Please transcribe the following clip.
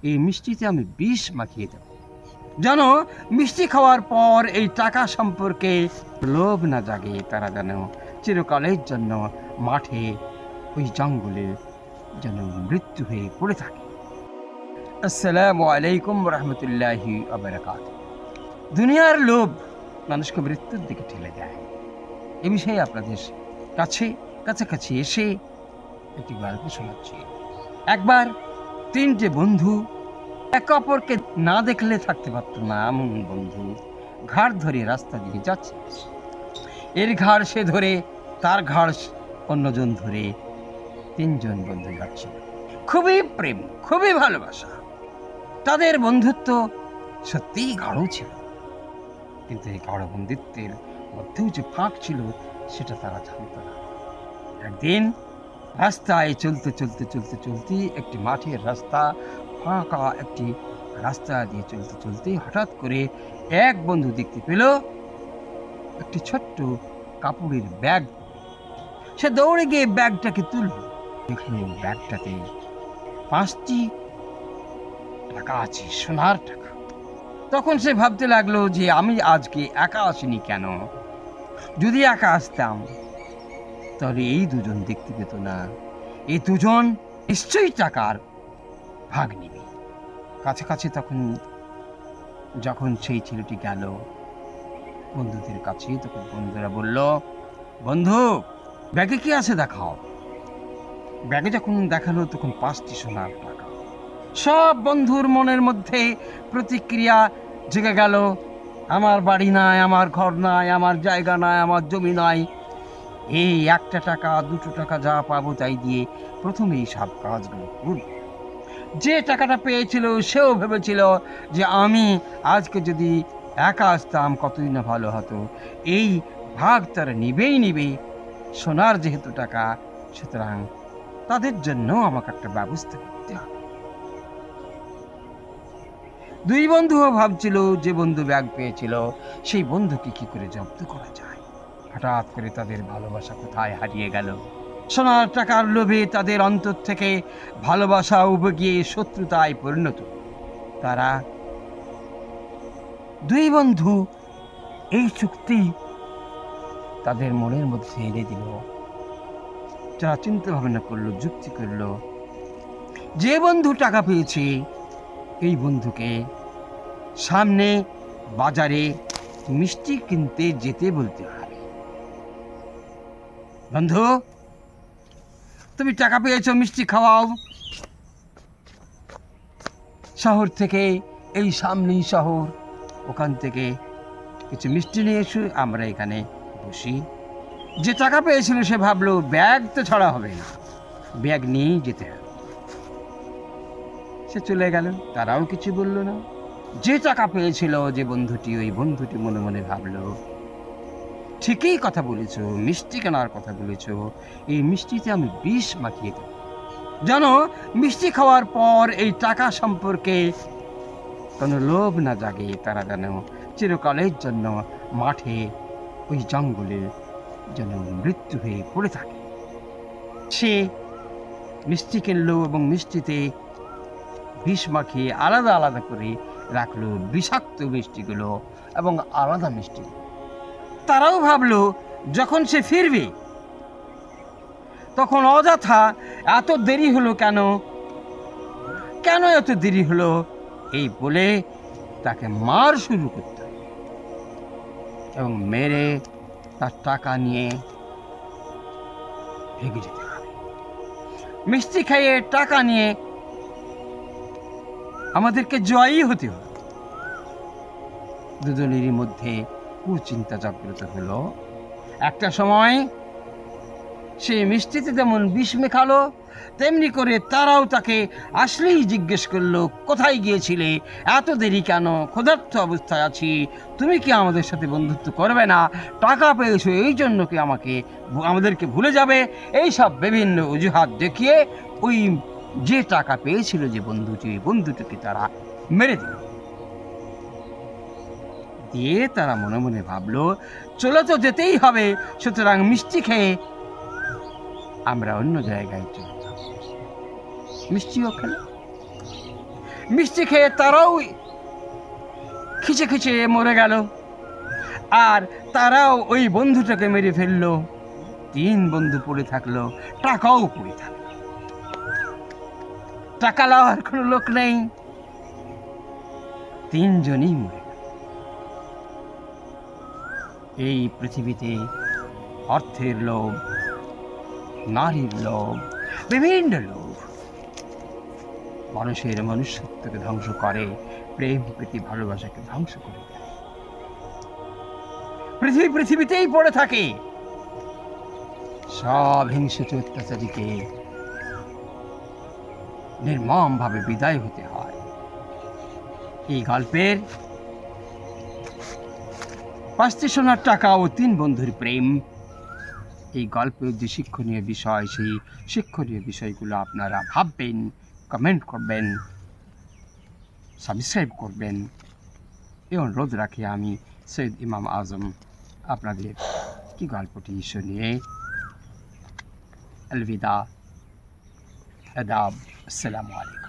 এই মিষ্টিতে আমি বিষ মাখিয়ে দেব, যেন মিষ্টি খাওয়ার পর এই টাকা সম্পর্কে লোভ না জাগে। তারা যেন চিরকালের জন্য মাঠে ওই জঙ্গলে যেন মৃত্যু হয়ে পড়ে থাকে। আসসালামু আলাইকুম রহমতুল্লাহি ওয়া বারাকাতুহু। দুনিয়ার লোভ মানুষকে মৃত্যুর দিকে ঠেলে দেয়। এ বিষয়ে আপনাদের কাছাকাছি এসে একটি গল্প শোনাচ্ছি। একবার তিনটে বন্ধু একে অপরকে না দেখলে থাকতে পারত না, এমন বন্ধু ঘাড় ধরে রাস্তা দিয়ে যাচ্ছে। এর ঘাড় সে ধরে, তার ঘাড় অন্যজন ধরে, তিনজন বন্ধু যাচ্ছে। খুবই প্রেম, খুবই ভালোবাসা, তাদের বন্ধুত্ব সত্যিই গাঢ় ছিল। কিন্তু এই গাঢ় বন্ধুত্বের মধ্যেও যে ফাঁক ছিল সেটা তারা জানত না। একদিন রাস্তায় চলতে একটি মাঠের রাস্তা, ফাঁকা একটি রাস্তা দিয়ে চলতে হঠাৎ করে এক বন্ধু দেখতে পেল একটি ছোট্ট কাপড়ের ব্যাগ। সে দৌড়ে গিয়ে ব্যাগটাকে তুলল, দেখল ব্যাগটাতে 5টি টাকা আছে, সোনার টাকা। তখন সে ভাবতে লাগলো যে আমি আজকে একা আসিনি কেন? যদি একা আসতাম তাহলে এই দুজন দেখতে পেত না। এই দুজন নিশ্চয়ই টাকার ভাগ নিবে। কাছাকাছি যখন সেই ছেলেটি গেল বন্ধুদের কাছে, তখন বন্ধুরা বলল, বন্ধু ব্যাগে কি আছে দেখাও। ব্যাগে যখন দেখালো তখন 5টি সোনার টাকা। সব বন্ধুর মনের মধ্যে প্রতিক্রিয়া জেগে গেল, আমার বাড়ি নাই, আমার ঘর নাই, আমার জায়গা নাই, আমার জমি নাই, এই 1টা টাকা 2টো টাকা যা পাবো তাই দিয়ে প্রথমেই সব কাজগুলো করব। যে টাকাটা পেয়েছিল সেও ভেবেছিল যে আমি আজকে যদি একা আসতাম কতই না ভালো হতো। এই ভাগ তারা নিবে। সোনার যেহেতু টাকা, সুতরাং তাদের জন্য আমাকে একটা ব্যবস্থা করতে হবে। দুই বন্ধুও ভাবছিল যে বন্ধু ব্যাগ পেয়েছিল সেই বন্ধুকে কি করে জব্দ করা যায়। হঠাৎ করে তাদের ভালোবাসা কোথায় হারিয়ে গেল। সোনার টাকার লোভে তাদের অন্তর থেকে ভালোবাসা উবে গিয়ে শত্রুতায় পরিণত। তারা দুই বন্ধু এই চুক্তি তাদের মনের মধ্যে এনে দিল। যারা চিন্তা ভাবনা করলো, যুক্তি করলো, যে বন্ধু টাকা পেয়েছে এই বন্ধুকে সামনে বাজারে মিষ্টি কিনতে যেতে বলতে হবে। বন্ধু তুমি টাকা পেয়েছো, মিষ্টি খাওয়াও। শহর থেকে, এই সামনেই শহর, ওখান থেকে কিছু মিষ্টি নিয়ে এসো, আমরা এখানে বসি। যে টাকা পেয়েছিল সে ভাবলো ব্যাগ তো ছাড়া হবে না, ব্যাগ নিয়েই যেতে হবে। সে চলে গেল, তারাও কিছু বললো না। যে টাকা পেয়েছিল যে বন্ধুটি, ওই বন্ধুটি মনে মনে ভাবলো ঠিকই কথা বলেছো, মিষ্টি কেনার কথা বলেছো, এই মিষ্টিতে আমি বিষ মাখিয়ে দেব, যেন মিষ্টি খাওয়ার পর এই টাকা সম্পর্কে কোনো লোভ না জাগে। তারা যেন চিরকালের জন্য মাঠে ওই জঙ্গলে যেন মৃত্যু হয়ে পড়ে থাকে। সে মিষ্টি কিনলো এবং মিষ্টিতে বিষ মাখিয়ে আলাদা আলাদা করে রাখলো, বিষাক্ত মিষ্টিগুলো এবং আলাদা মিষ্টি। তারাও ভাবলো যখন সে ফিরবে তখন অযথা এত দেরি হলো কেন এত দেরি হলো এই বলে তাকে মার শুরু করতে হবে এবং মেরে তার টাকা নিয়ে ভেগে যেতে হবে। মিষ্টি খাইয়ে টাকা নিয়ে আমাদেরকে জয়ী হতে হবে। দুজনেরই মধ্যে কুচিন্তা জাগ্রত হলো। একটা সময় সে মিষ্টিতে যেমন বিষ মেখালো, তেমনি করে তারাও তাকে আসলেই জিজ্ঞেস করলো, কোথায় গিয়েছিলে, এত দেরি কেন, ক্ষুধার্ত অবস্থায় আছি, তুমি কি আমাদের সাথে বন্ধুত্ব করবে না, টাকা পেয়েছো এই জন্য কি আমাদেরকে ভুলে যাবে? এই সব বিভিন্ন অজুহাত দেখিয়ে ওই যে টাকা পেয়েছিল যে বন্ধুটিকে তারা মেরে দিল। দিয়ে তারা মনে মনে ভাবলো চলে তো যেতেই হবে, সুতরাং মিষ্টি খেয়ে আমরা অন্য জায়গায় চলে যাব। মিষ্টিও খেল। মিষ্টি খেয়ে তারাও খিচে খিচে মরে গেল, আর তারাও ওই বন্ধুটাকে মেরে ফেললো। 3 বন্ধু পড়ে থাকলো, টাকাও পড়ে থাকলো। টাকা লওয়ার কোনো লোক নেই, 3 জনই মরে গেল। এই পৃথিবীতে অর্থের লোভ, নারীর লোভ, বিভিন্ন লোভ মানুষের মনুষ্যত্বকে ধ্বংস করে, প্রেম প্রীতি ভালোবাসাকে ধ্বংস করে দেয়। পৃথিবীতেই পড়ে থাকে। সব হিংস্র অত্যাচারীকে নির্মম ভাবে বিদায় হতে হয়। এই গল্পের 5টি সোনার টাকা ও 3 বন্ধুর প্রেম, এই গল্পের যে শিক্ষণীয় বিষয়, সেই শিক্ষণীয় বিষয়গুলো আপনারা ভাববেন, কমেন্ট করবেন, সাবস্ক্রাইব করবেন। এই অনুরোধ রাখি আমি সৈয়দ ইমাম আজম আপনাদের কি গল্পটি শুনিয়ে अलविदा, आदाब, अस्सलामु अलैकुम।